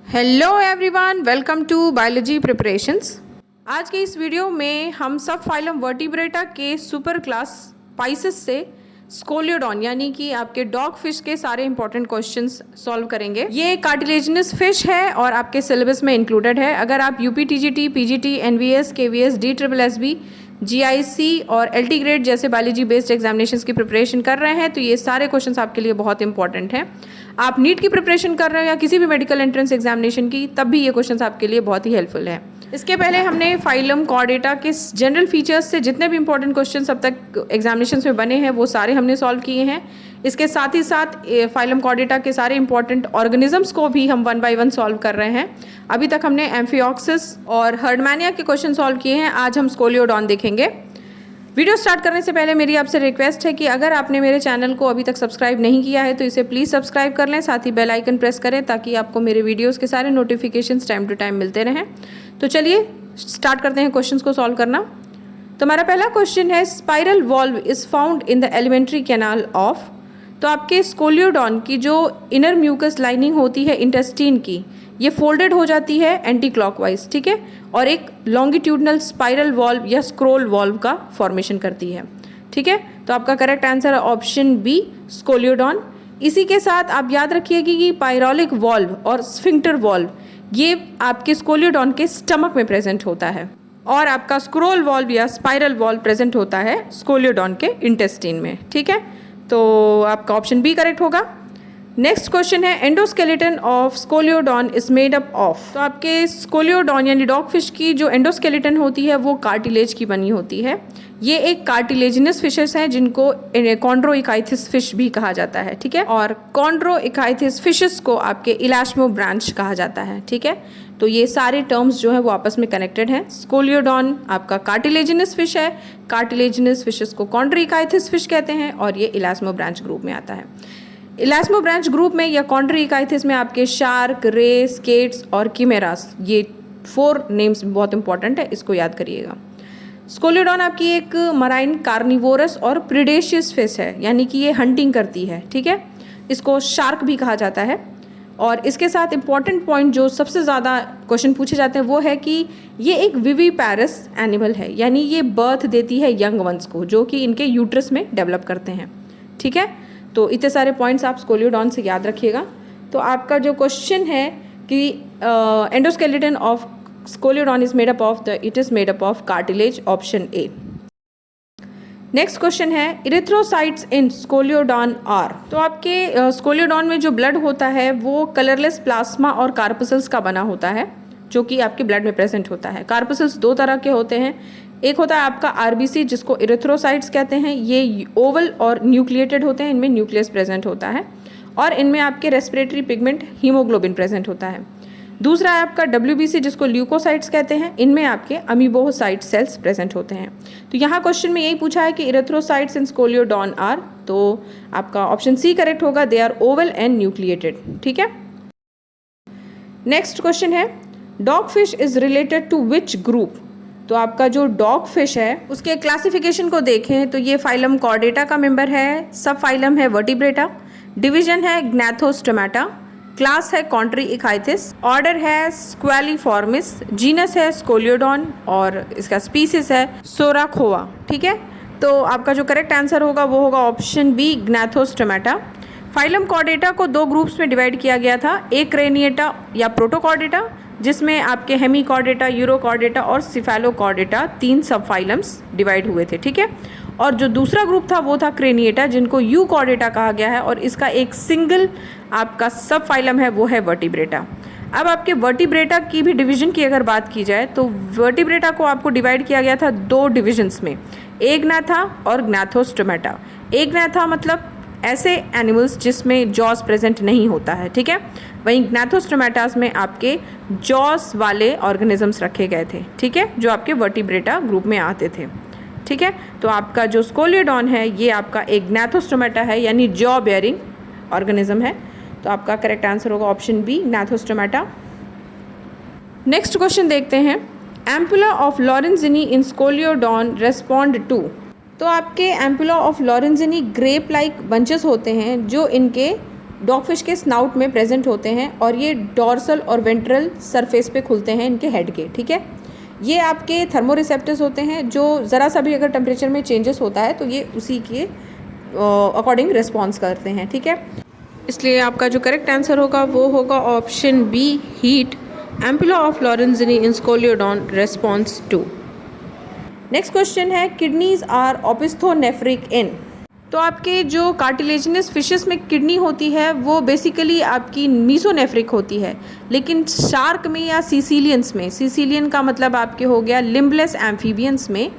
Hello everyone, welcome to biology preparations. आज के इस वीडियो में हम सब फाइलम वर्टिब्रेटा के सुपर क्लास पाइसेस से स्कोलियोडॉन यानी कि आपके डॉग फिश के सारे इंपॉर्टेंट क्वेश्चंस सॉल्व करेंगे। ये कार्टिलेजिनस फिश है और आपके सिलेबस में इंक्लूडेड है। अगर आप UP TGT, PGT, NVS, KVS, DSSB, GIC और एलटी ग्रेड जैसे बायोलॉजी बेस्ड एग्जामिनेशंस की प्रिपरेशन कर रहे हैं तो ये सारे क्वेश्चंस आपके लिए बहुत इंपॉर्टेंट हैं। आप नीट की प्रिपरेशन कर रहे हो या किसी भी मेडिकल एंट्रेंस एग्जामिनेशन की, तब भी ये क्वेश्चंस आपके लिए बहुत ही हेल्पफुल है। इसके पहले हमने फाइलम कॉर्डेटा के जनरल फीचर्स से जितने भी इंपॉर्टेंट क्वेश्चंस अब तक एग्जामिनेशंस में बने हैं वो सारे हमने सॉल्व किए हैं। इसके साथ ही साथ फाइलम कॉर्डेटा के सारे इंपॉर्टेंट ऑर्गेनिजम्स को भी हम 1 by 1 सॉल्व कर रहे हैं। अभी तक हमने एम्फिऑक्सिस और हर्डमैनिया के क्वेश्चन सॉल्व किए हैं, आज हम स्कोलियोडॉन देखेंगे। वीडियो स्टार्ट करने से पहले मेरी आपसे रिक्वेस्ट है कि अगर आपने मेरे चैनल को अभी तक सब्सक्राइब नहीं किया है तो इसे प्लीज़ सब्सक्राइब कर लें, साथ ही बेल आइकन प्रेस करें ताकि आपको मेरे वीडियोस के सारे नोटिफिकेशंस टाइम टू टाइम मिलते रहें। तो चलिए स्टार्ट करते हैं क्वेश्चंस को सॉल्व करना। तो हमारा पहला क्वेश्चन है, spiral valve is found in the alimentary canal of. तो आपके स्कोलियोडॉन की जो इनर म्यूकस लाइनिंग होती है इंटेस्टीन की, ये फोल्डेड हो जाती है एंटी क्लॉकवाइज, ठीक है, और एक लॉन्गिट्यूडनल स्पाइरल वॉल्व या स्क्रोल वॉल्व का फॉर्मेशन करती है, ठीक है। तो आपका करेक्ट आंसर है ऑप्शन बी, स्कोलियोडॉन। इसी के साथ आप याद रखिएगा कि पायरोलिक वॉल्व और स्फिंक्टर वॉल्व ये आपके स्कोलियोडॉन के स्टमक में प्रेजेंट होता है और आपका स्क्रोल वॉल्व या स्पाइरल वॉल्व प्रेजेंट होता है स्कोलियोडॉन के इंटेस्टीन में, ठीक है। तो आपका ऑप्शन बी करेक्ट होगा। नेक्स्ट क्वेश्चन है, endoskeleton of Scoliodon is made up of. तो आपके स्कोलियोडॉन यानी डॉग फिश की जो एंडोस्केलेटन होती है वो कार्टिलेज की बनी होती है। ये एक कार्टिलेजिनस फिशेस हैं जिनको कॉन्ड्रोइकाइथिस फिश भी कहा जाता है, ठीक है, और कॉन्ड्रोइकाइथिस फिशेस को आपके इलास्मो ब्रांच कहा जाता है, ठीक है। तो ये सारे टर्म्स जो हैं वो आपस में कनेक्टेड हैं। स्कोलियोडॉन आपका कार्टिलेजिनस फिश है, कार्टिलेजिनस फिशेस को कॉन्ड्रोइकाइथिस फिश कहते हैं और ये इलास्मो ब्रांच ग्रुप में आता है। इलास्मो ब्रांच ग्रुप में या कॉन्ड्रोइकाइथिस में आपके शार्क, रे, स्केट्स और किमेरास, ये 4 नेम्स बहुत इंपॉर्टेंट है, इसको याद करिएगा। स्कोलियोडॉन आपकी एक मराइन कार्निवोरस और प्रीडेशियस फिश है, यानी कि ये हंटिंग करती है, ठीक है। इसको शार्क भी कहा जाता है। और इसके साथ इंपॉर्टेंट पॉइंट जो सबसे ज़्यादा क्वेश्चन पूछे जाते हैं वो है कि ये एक विविपैरस एनिमल है, यानी ये बर्थ देती है यंग वंस को जो कि इनके यूट्रस में डेवलप करते हैं, ठीक है। तो इतने सारे पॉइंट्स आप स्कोलियोडॉन से याद रखिएगा। तो आपका जो क्वेश्चन है कि endoskeleton of Scoliodon is made up of it is made up of cartilage, option A. Next question है, इरिथ्रोसाइट्स इन स्कोलियोडॉन आर। तो आपके स्कोलियोडॉन में जो ब्लड होता है वो कलरलेस प्लाज्मा और कार्पसल्स का बना होता है जो कि आपके ब्लड में प्रेजेंट होता है। कार्पसल्स 2 तरह के होते हैं, एक होता है आपका आरबीसी जिसको इरिथ्रोसाइट्स कहते हैं, ये ओवल और न्यूक्लिएटेड होते हैं, इनमें न्यूक्लियस प्रेजेंट होता है और इनमें आपके रेस्पिरेटरी पिगमेंट हीमोग्लोबिन प्रेजेंट होता है। दूसरा है आपका डब्ल्यूबीसी जिसको ल्यूकोसाइट्स कहते हैं, इनमें आपके अमीबोसाइट सेल्स प्रेजेंट होते हैं। तो यहाँ क्वेश्चन में यही पूछा है कि इरिथ्रोसाइट्स इन स्कोलियोडॉन आर, तो आपका ऑप्शन सी करेक्ट होगा, they are oval and nucleated, ठीक है। नेक्स्ट क्वेश्चन है, dog fish is related to which group. तो आपका जो डॉग फिश है उसके क्लासिफिकेशन को देखें तो ये फाइलम कॉर्डेटा का मेंबर है, सब फाइलम है वर्टिब्रेटा, डिवीजन है ग्नैथोस्टोमेटा, क्लास है कॉन्ड्रोइकाइथिस, ऑर्डर है स्क्वेलिफॉर्मिस, जीनस है स्कोलियोडॉन और इसका स्पीसीज है सोराखोआ, ठीक है। तो आपका जो करेक्ट आंसर होगा वो होगा option B, gnathostomata. Phylum chordata को 2 ग्रुप्स में डिवाइड किया गया था, एक क्रेनिएटा या प्रोटोकॉर्डेटा जिसमें आपके हेमीकॉर्डेटा, यूरोकॉर्डेटा और सिफेलोकॉर्डेटा 3 सब फाइलम्स डिवाइड हुए थे, ठीक है। और जो दूसरा ग्रुप था वो था क्रेनिएटा जिनको यूकॉर्डेटा कहा गया है और इसका एक सिंगल आपका सब फाइलम है वो है वर्टिब्रेटा। अब आपके वर्टिब्रेटा की भी डिवीजन की अगर बात की जाए तो वर्टिब्रेटा को आपको डिवाइड किया गया था 2 डिविजन्स में, एग्नाथा और ग्नैथोस्टोमेटा। एग्नाथा मतलब ऐसे एनिमल्स जिसमें जॉस प्रेजेंट नहीं होता है, ठीक है। वहीं ग्नैथोस्टोमेटास में आपके जॉस वाले ऑर्गेनिजम्स रखे गए थे, ठीक है, जो आपके वर्टिब्रेटा ग्रुप में आते थे, ठीक है। तो आपका जो स्कोलियोडॉन है ये आपका एक ग्नैथोस्टोमेटा है यानी जॉ बेयरिंग ऑर्गेनिज्म है। तो आपका करेक्ट आंसर होगा option B, gnathostomata. Next question देखते हैं, ampulla of Lorenzini in Scoliodon respond to. तो आपके ampulla of Lorenzini grape like bunches होते हैं जो इनके डॉगफिश के स्नाउट में प्रेजेंट होते हैं और ये डॉर्सल और वेंट्रल सरफेस पे खुलते हैं इनके हेड के, ठीक है। ये आपके थर्मोरिसेप्टर्स होते हैं जो ज़रा सा भी अगर टेम्परेचर में चेंजेस होता है तो ये उसी के अकॉर्डिंग रिस्पॉन्स करते हैं, ठीक है। इसलिए आपका जो करेक्ट आंसर होगा वो होगा option B, heat, ampulla of Lorenzini in Scoliodon response to. Next question है, किडनीज आर ओपिस्थोनेफ्रिक इन। तो आपके जो कार्टिलेजिनस फिशेस में किडनी होती है वो बेसिकली आपकी मीसोनेफ्रिक होती है, लेकिन शार्क में या सीसीलियंस में, सीसीलियन का मतलब आपके हो गया लिम्बलेस एम्फीबियंस में,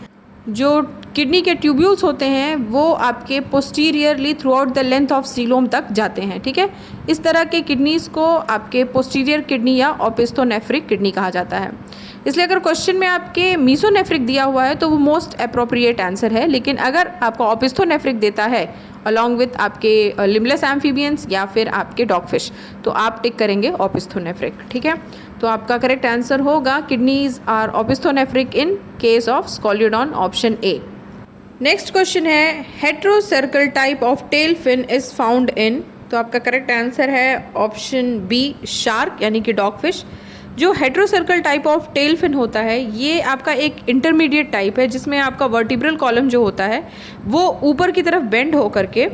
जो किडनी के ट्यूब्यूल्स होते हैं वो आपके posteriorly through out the length of coelom तक जाते हैं, ठीक है। इस तरह के किडनीज़ को आपके पोस्टीरियर किडनी या ओपिस्थोनेफ्रिक किडनी कहा जाता है। इसलिए अगर क्वेश्चन में आपके मीसोनेफ्रिक दिया हुआ है तो वो मोस्ट अप्रोप्रिएट आंसर है, लेकिन अगर आपको ओपिस्थोनेफ्रिक देता है अलॉन्ग विथ आपके लिम्बलेस एम्फीबियंस या फिर आपके डॉगफिश, तो आप टिक करेंगे ओपिस्थोनेफ्रिक, ठीक है। तो आपका करेक्ट आंसर होगा kidneys are opisthonephric in case of Scoliodon, option A. Next question है, heterocercal type of tail fin is found in. तो आपका करेक्ट आंसर है ऑप्शन बी, शार्क यानी कि डॉगफिश। जो heterocercal type of tail fin होता है ये आपका एक इंटरमीडिएट टाइप है जिसमें आपका वर्टिब्रल कॉलम जो होता है वो ऊपर की तरफ बेंड होकर के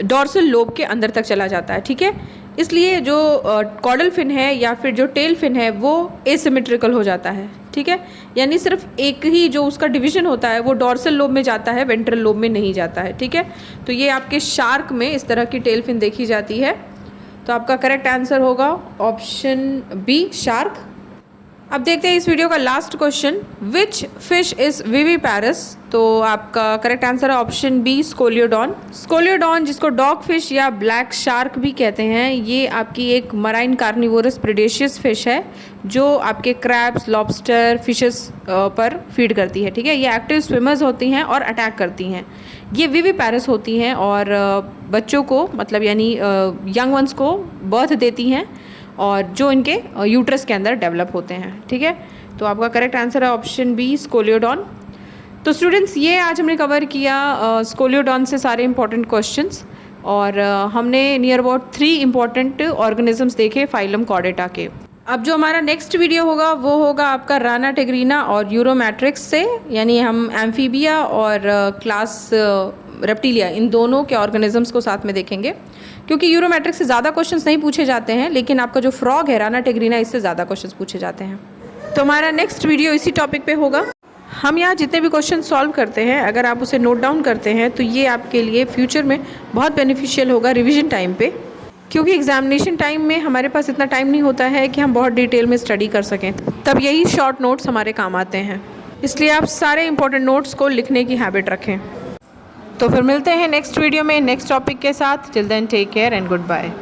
डॉर्सल लोब के अंदर तक चला जाता है, ठीक है। इसलिए जो कॉर्डल फिन है या फिर जो टेल फिन है वो एसिमेट्रिकल हो जाता है, ठीक है। यानी सिर्फ एक ही जो उसका डिवीजन होता है वो डॉर्सल लोब में जाता है, वेंट्रल लोब में नहीं जाता है, ठीक है। तो ये आपके शार्क में इस तरह की टेल फिन देखी जाती है। तो आपका करेक्ट आंसर होगा ऑप्शन बी, शार्क। अब देखते हैं इस वीडियो का last question, which fish is viviparous. तो आपका करेक्ट आंसर है ऑप्शन बी, स्कोलियोडॉन। स्कोलियोडॉन जिसको डॉग फिश या ब्लैक शार्क भी कहते हैं, ये आपकी एक मराइन कार्निवोरस प्रेडेशियस फिश है जो आपके क्रैब्स, लॉबस्टर, फिशेस पर फीड करती है, ठीक है। ये एक्टिव स्विमर्स होती हैं और अटैक करती हैं। ये विविपैरस होती हैं और बच्चों को मतलब यानी यंग वंस को बर्थ देती हैं और जो इनके यूट्रस के अंदर डेवलप होते हैं, ठीक है। तो आपका करेक्ट आंसर है ऑप्शन बी, स्कोलियोडॉन। तो स्टूडेंट्स ये आज हमने कवर किया स्कोलियोडॉन से सारे इंपॉर्टेंट क्वेश्चंस और हमने नियर अबाउट 3 इंपॉर्टेंट ऑर्गेनिजम्स देखे फाइलम कॉर्डेटा के। अब जो हमारा नेक्स्ट वीडियो होगा वो होगा आपका राना टिग्रीना और यूरोमैट्रिक्स से, यानी हम एम्फीबिया और क्लास रेप्टिलिया इन दोनों के ऑर्गेनिजम्स को साथ में देखेंगे, क्योंकि यूरोमैट्रिक्स से ज़्यादा क्वेश्चंस नहीं पूछे जाते हैं, लेकिन आपका जो फ्रॉग है राना टिग्रीना इससे ज़्यादा क्वेश्चंस पूछे जाते हैं। तो हमारा नेक्स्ट वीडियो इसी टॉपिक पे होगा। हम यहाँ जितने भी क्वेश्चन सॉल्व करते हैं अगर आप उसे नोट डाउन करते हैं तो ये आपके लिए फ्यूचर में बहुत बेनिफिशियल होगा रिविज़न टाइम पे, क्योंकि एग्जामिनेशन टाइम में हमारे पास इतना टाइम नहीं होता है कि हम बहुत डिटेल में स्टडी कर सकें, तब यही शॉर्ट नोट्स हमारे काम आते हैं। इसलिए आप सारे इंपॉर्टेंट नोट्स को लिखने की हैबिट रखें। तो फिर मिलते हैं नेक्स्ट वीडियो में नेक्स्ट टॉपिक के साथ। Till then take care and good bye.